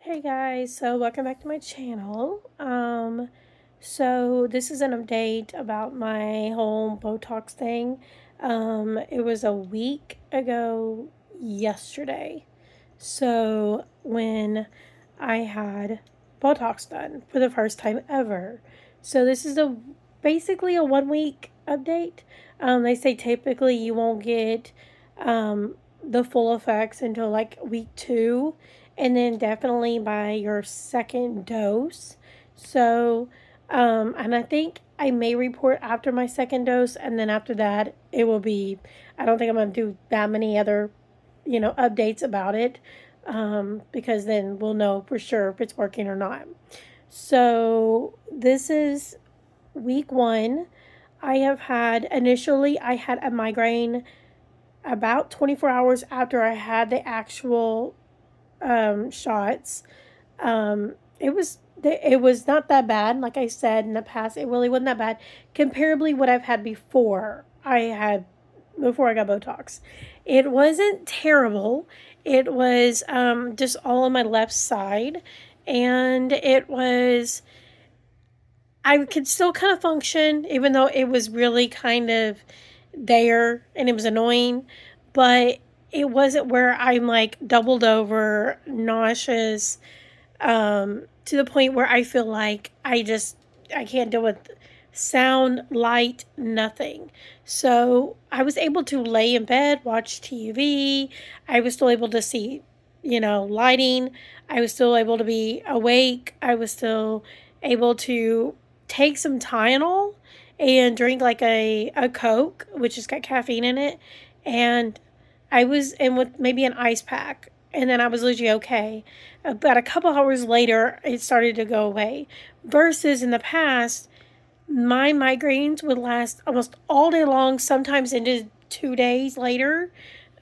Hey guys, so welcome back to my channel. So this is an update about my whole Botox thing. It was a week ago yesterday. So when I had Botox done for the first time ever. So this is basically a 1 week update. They say typically you won't get the full effects until like week 2, and then definitely by your second dose. So, and I think I may report after my second dose, and then after that, it will be. I don't think I'm going to do that many other, updates about it, because then we'll know for sure if it's working or not. So, this is week 1. I had a migraine about 24 hours after I had the actual shots. It was not that bad. Like I said in the past, it really wasn't that bad. Comparably, what I've had before I got Botox, it wasn't terrible. It was just all on my left side, and it was. I could still kind of function, even though it was really kind of there and it was annoying, but it wasn't where I'm like doubled over, nauseous, to the point where I feel like I can't deal with sound, light, nothing. So I was able to lay in bed, watch TV. I was still able to see, lighting. I was still able to be awake. I was still able to take some Tylenol and drink like a Coke, which has got caffeine in it. And I was in with maybe an ice pack, and then I was literally okay. About a couple hours later, it started to go away. Versus in the past, my migraines would last almost all day long, sometimes into 2 days later.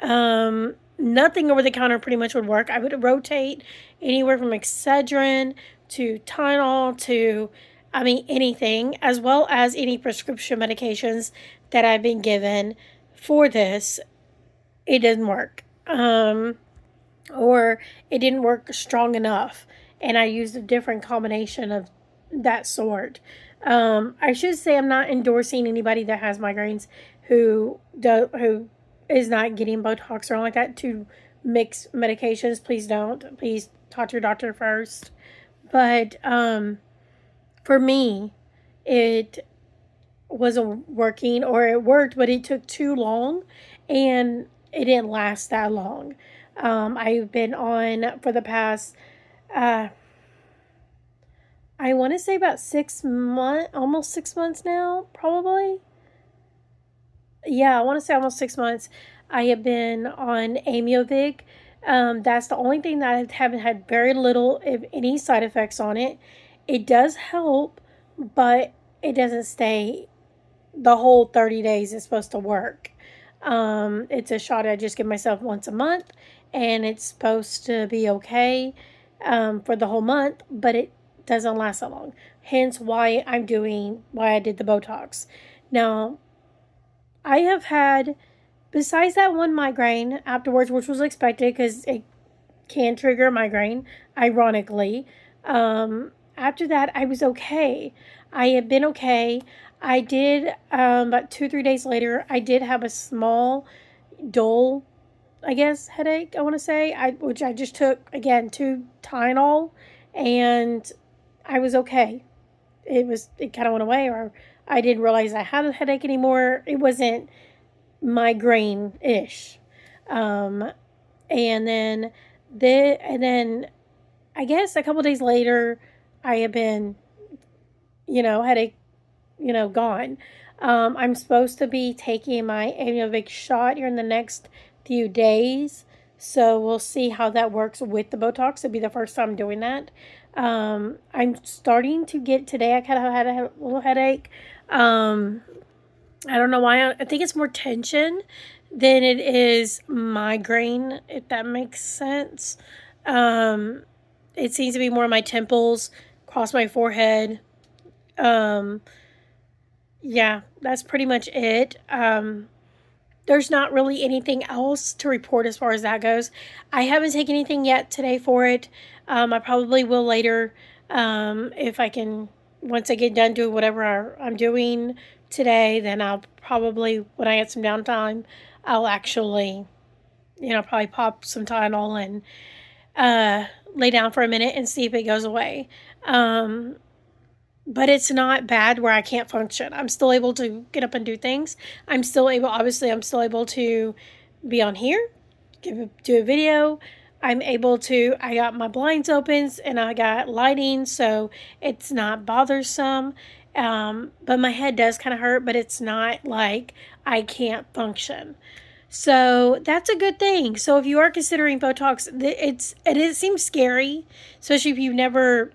Nothing over the counter pretty much would work. I would rotate anywhere from Excedrin to Tylenol to, anything, as well as any prescription medications that I've been given for this. It didn't work. Or it didn't work strong enough, and I used a different combination of that sort. I should say I'm not endorsing anybody that has migraines who is not getting Botox or like that to mix medications. Please don't. Please talk to your doctor first. But for me, it wasn't working, or it worked, but it took too long, and it didn't last that long. I've been on for the past, uh, I want to say about 6 months, almost 6 months now, probably. Yeah, I want to say almost 6 months. I have been on Amiovic. That's the only thing that I haven't had very little, if any, side effects on it. It does help, but it doesn't stay the whole 30 days it's supposed to work. It's a shot I just give myself once a month, and it's supposed to be okay for the whole month, but it doesn't last that long. Hence why I did the Botox. Now, I have had, besides that one migraine afterwards, which was expected because it can trigger a migraine, ironically. After that, I was okay. I had been okay. I did, about 2, 3 days later, I did have a small, dull, I guess, headache, I want to say, which I just took, again, 2 Tylenol, and I was okay. It kind of went away, or I didn't realize I had a headache anymore. It wasn't migraine-ish. Um, and then I guess a couple days later, I have been, headache, gone. I'm supposed to be taking my Amiovic shot here in the next few days. So we'll see how that works with the Botox. It'll be the first time doing that. I'm starting to get, today I kind of had a little headache. I don't know why. I think it's more tension than it is migraine, if that makes sense. Um, it seems to be more of my temples, across my forehead. Um, yeah, that's pretty much it. there's not really anything else to report as far as that goes. I haven't taken anything yet today for it. I probably will later, if I can, once I get done doing whatever I'm doing today, then I'll probably, when I get some downtime, I'll actually, probably pop some Tylenol and lay down for a minute and see if it goes away. But it's not bad where I can't function. I'm still able to get up and do things. I'm still able to be on here, do a video. I got my blinds open and I got lighting, so it's not bothersome. But my head does kind of hurt, but it's not like I can't function. So that's a good thing. So if you are considering Botox, it seems scary, especially if you've never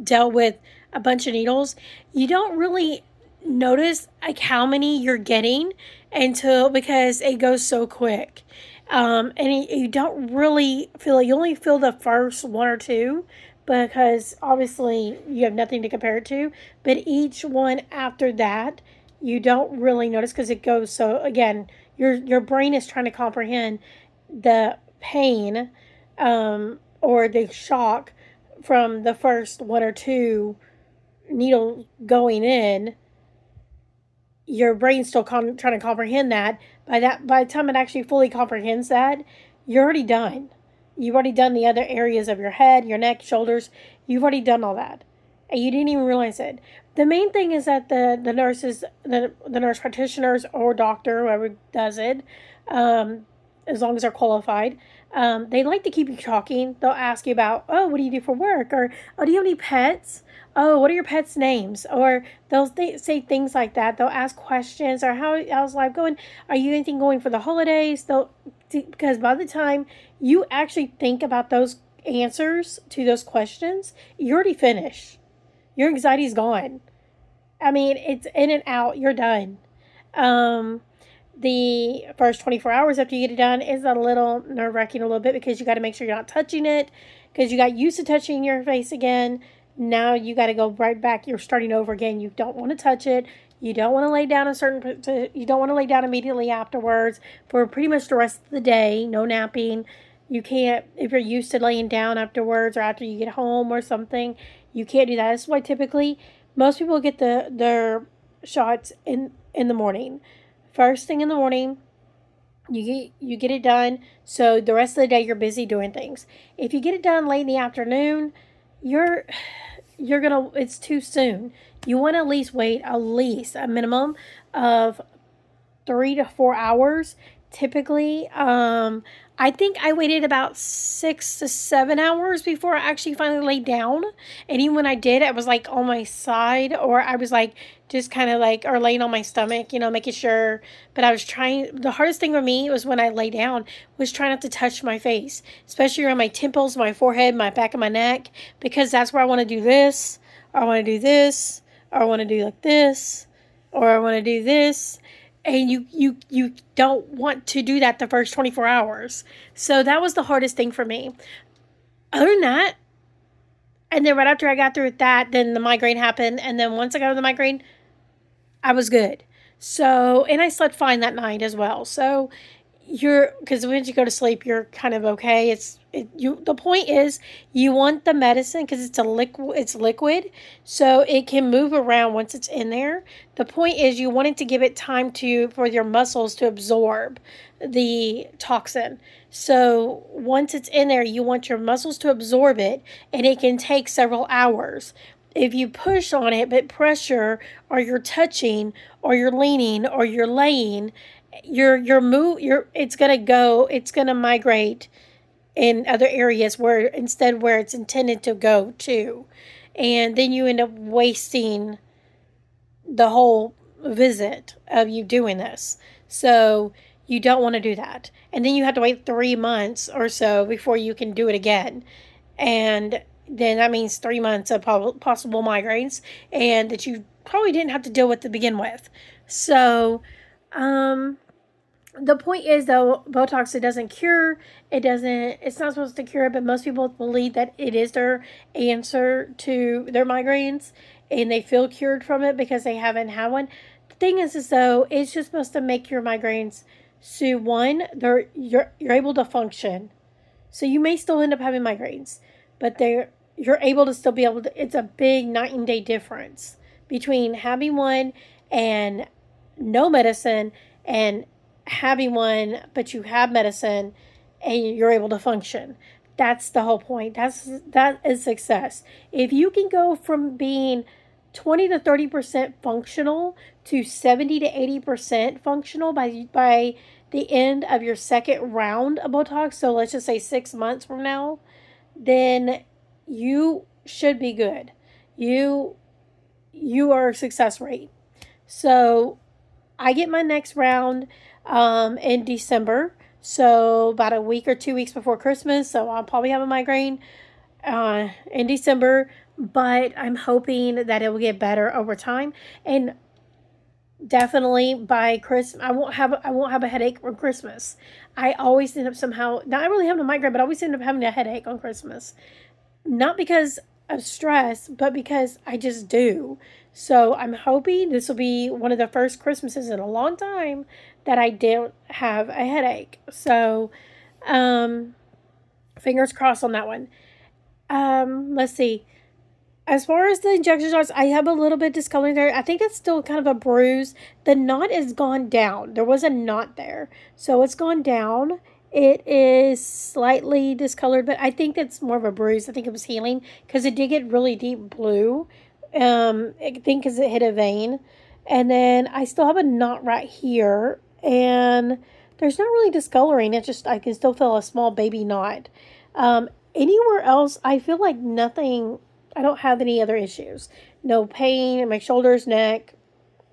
dealt with a bunch of needles. You don't really notice like how many you're getting because it goes so quick. And you don't really feel it. You only feel the first one or two because obviously you have nothing to compare it to. But each one after that, you don't really notice because it goes so, again, your brain is trying to comprehend the pain or the shock from the first one or two needle going in. Your brain's still trying to comprehend that. By the time it actually fully comprehends that, you're already done. You've already done the other areas of your head, your neck, shoulders. You've already done all that, and you didn't even realize it. The main thing is that the nurses, the nurse practitioners or doctor, whoever does it, as long as they're qualified, they like to keep you talking. They'll ask you about, oh, what do you do for work? Or, oh, do you have any pets? Oh, what are your pets' names? Or they'll say things like that. They'll ask questions, or how's life going? Are you anything going for the holidays? Because by the time you actually think about those answers to those questions, you're already finished. Your anxiety's gone. I mean, it's in and out. You're done. The first 24 hours after you get it done is a little nerve-wracking a little bit because you got to make sure you're not touching it because you got used to touching your face again. Now you got to go right back. You're starting over again. You don't want to touch it. You don't want to lay down you don't want to lay down immediately afterwards for pretty much the rest of the day. No napping. You can't, if you're used to laying down afterwards or after you get home or something, you can't do that. That's why typically most people get their shots in the morning. First thing in the morning, you get it done. So the rest of the day you're busy doing things. If you get it done late in the afternoon, it's too soon. You want to at least wait a minimum of 3 to 4 hours. Typically, I think I waited about 6 to 7 hours before I actually finally laid down. And even when I did, I was like on my side, or I was like just kind of like, or laying on my stomach, making sure. But I was trying, the hardest thing for me was when I lay down, was trying not to touch my face, especially around my temples, my forehead, my back of my neck, because that's where I want to do this, or I want to do this, or I want to do like this, or I want to do this. And you don't want to do that the first 24 hours. So that was the hardest thing for me. Other than that, and then right after I got through with that, then the migraine happened. And then once I got over the migraine, I was good. So, and I slept fine that night as well. So because once you go to sleep, you're kind of okay. The point is you want the medicine because it's liquid, so it can move around once it's in there. The point is you want it to give it time for your muscles to absorb the toxin. So once it's in there, you want your muscles to absorb it, and it can take several hours. If you push on it, but pressure, or you're touching, or you're leaning, or you're laying, it's gonna migrate in other areas where it's intended to go to, and then you end up wasting the whole visit of you doing this. So you don't want to do that, and then you have to wait 3 months or so before you can do it again, and then that means 3 months of possible migraines, and that you probably didn't have to deal with to begin with. So the point is, though, Botox, it doesn't cure. It's not supposed to cure it, but most people believe that it is their answer to their migraines, and they feel cured from it because they haven't had one. thing is though, it's just supposed to make your migraines, so one, you're able to function. So you may still end up having migraines, but you're able to still be able to. It's a big night and day difference between having one and no medicine, and having one but you have medicine and you're able to function. That's the whole point. That is success. If you can go from being 20 to 30% functional to 70 to 80% functional by the end of your second round of Botox, so let's just say 6 months from now, then you should be good. You are a success rate. So I get my next round in December. So about a week or 2 weeks before Christmas. So I'll probably have a migraine in December. But I'm hoping that it will get better over time. And definitely by Christmas, I won't have a headache for Christmas. I always end up somehow, not really having a migraine, but I always end up having a headache on Christmas. Not because of stress, but because I just do. So I'm hoping this will be one of the first Christmases in a long time that I don't have a headache. So, fingers crossed on that one. Let's see. As far as the injection shots, I have a little bit discoloring there. I think that's still kind of a bruise. The knot is gone down. There was a knot there. So it's gone down. It is slightly discolored, but I think that's more of a bruise. I think it was healing because it did get really deep blue. I think because it hit a vein. And then I still have a knot right here. And there's not really discoloring. It's just I can still feel a small baby knot. Anywhere else, I feel like nothing. I don't have any other issues. No pain in my shoulders, neck,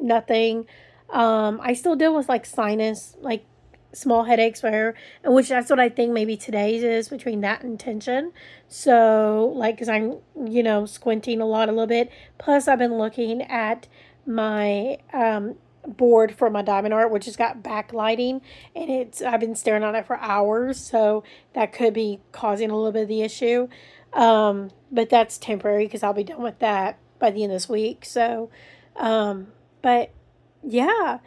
nothing. I still deal with like sinus, like small headaches where, and which that's what I think maybe today's is, between that and tension. So like, because I'm, squinting a little bit. Plus I've been looking at my board for my diamond art, which has got backlighting, and I've been staring at it for hours. So that could be causing a little bit of the issue. But that's temporary because I'll be done with that by the end of this week. So, but yeah,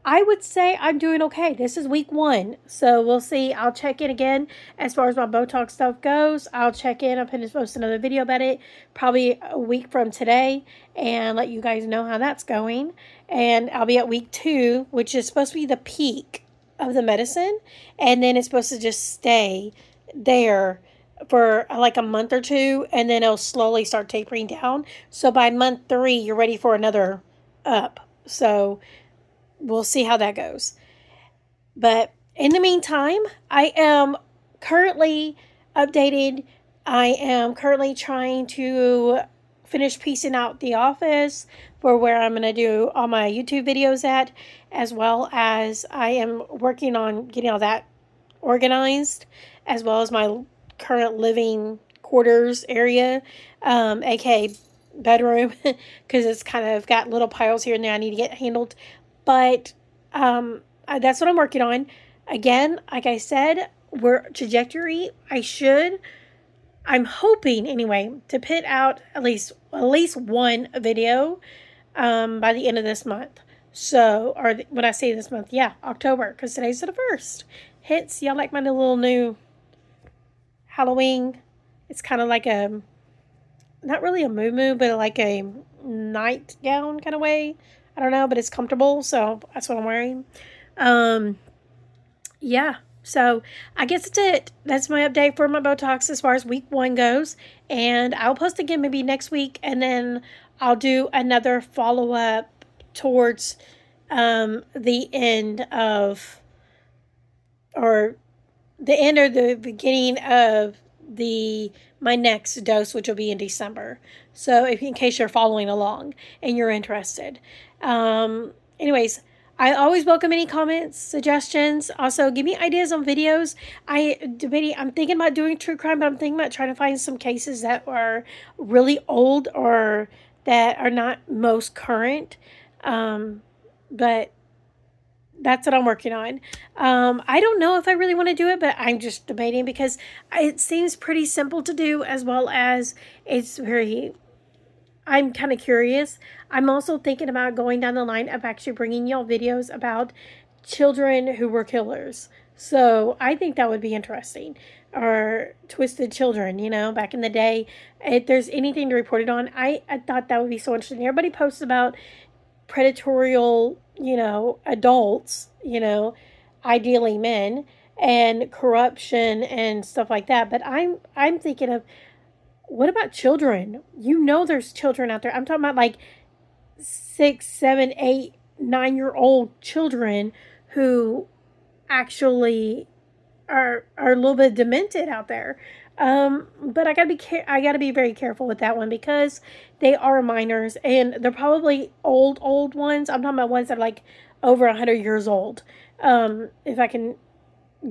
I would say I'm doing okay. This is week 1. So we'll see. I'll check in again as far as my Botox stuff goes. I'll check in. I'm going to post another video about it probably a week from today and let you guys know how that's going. And I'll be at week 2, which is supposed to be the peak of the medicine. And then it's supposed to just stay there for like a month or 2, and then it'll slowly start tapering down. So by month 3, you're ready for another up. So we'll see how that goes. But in the meantime, I am currently updated. I am currently trying to finish piecing out the office for where I'm going to do all my YouTube videos at, as well as I am working on getting all that organized, as well as my current living quarters area, aka bedroom, because it's kind of got little piles here and there I need to get handled. But that's what I'm working on. Again, like I said, we're trajectory. I'm hoping anyway to put out at least one video by the end of this month. So, or when I say this month, yeah, October, because today's the 1st. Hence, y'all like my little new Halloween. It's kind of like not really a moo-moo, but like a nightgown kind of way. I don't know, but it's comfortable, so that's what I'm wearing. Yeah, so I guess that's it. That's my update for my Botox as far as week 1 goes. And I'll post again maybe next week, and then I'll do another follow-up towards the end of, or the end or the beginning of my next dose, which will be in December. So in case you're following along and you're interested. Anyways, I always welcome any comments, suggestions. Also, give me ideas on videos. I'm thinking about doing true crime, but I'm thinking about trying to find some cases that are really old or that are not most current. But that's what I'm working on. I don't know if I really want to do it, but I'm just debating because it seems pretty simple to do, as well as it's very, I'm kind of curious. I'm also thinking about going down the line of actually bringing y'all videos about children who were killers. So I think that would be interesting. Or twisted children, back in the day. If there's anything to report it on, I thought that would be so interesting. Everybody posts about predatorial, adults, ideally men, and corruption and stuff like that. But I'm thinking of, what about children? There's children out there. I'm talking about like 6, 7, 8, 9-year old children who actually are a little bit demented out there. But I gotta be very careful with that one because they are minors and they're probably old ones. I'm talking about ones that are like over 100 years old. If I can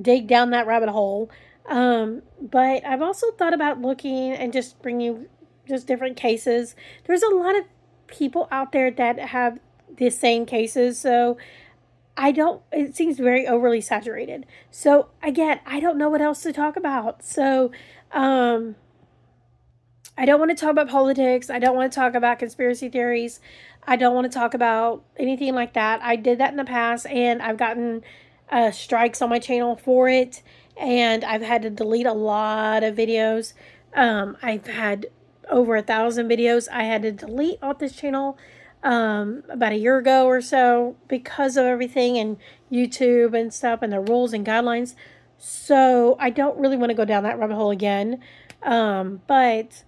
dig down that rabbit hole. But I've also thought about looking and just bringing just different cases. There's a lot of people out there that have the same cases, so it seems very overly saturated. So again, I don't know what else to talk about. So, I don't want to talk about politics. I don't want to talk about conspiracy theories. I don't want to talk about anything like that. I did that in the past and I've gotten strikes on my channel for it. And I've had to delete a lot of videos. I've had over 1,000 videos I had to delete off this channel about a year ago or so because of everything and YouTube and stuff and the rules and guidelines. So I don't really want to go down that rabbit hole again. But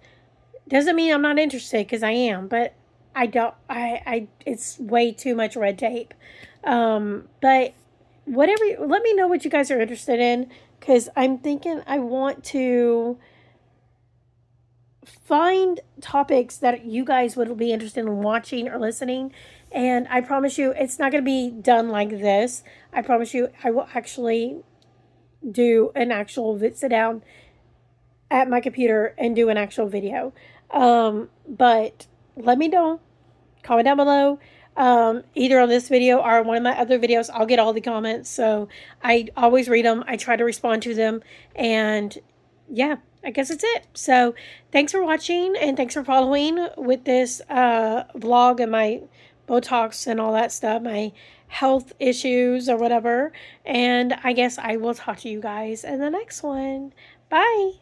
doesn't mean I'm not interested, because I am, but I don't, it's way too much red tape. But whatever, let me know what you guys are interested in, because I'm thinking I want to find topics that you guys would be interested in watching or listening. And I promise you, it's not going to be done like this. I promise you, I will actually do an actual sit down at my computer and do an actual video. But let me know. Comment down below. Either on this video or one of my other videos. I'll get all the comments. So I always read them. I try to respond to them. And yeah, I guess that's it. So thanks for watching and thanks for following with this vlog and my Botox and all that stuff, my health issues or whatever. And I guess I will talk to you guys in the next one. Bye.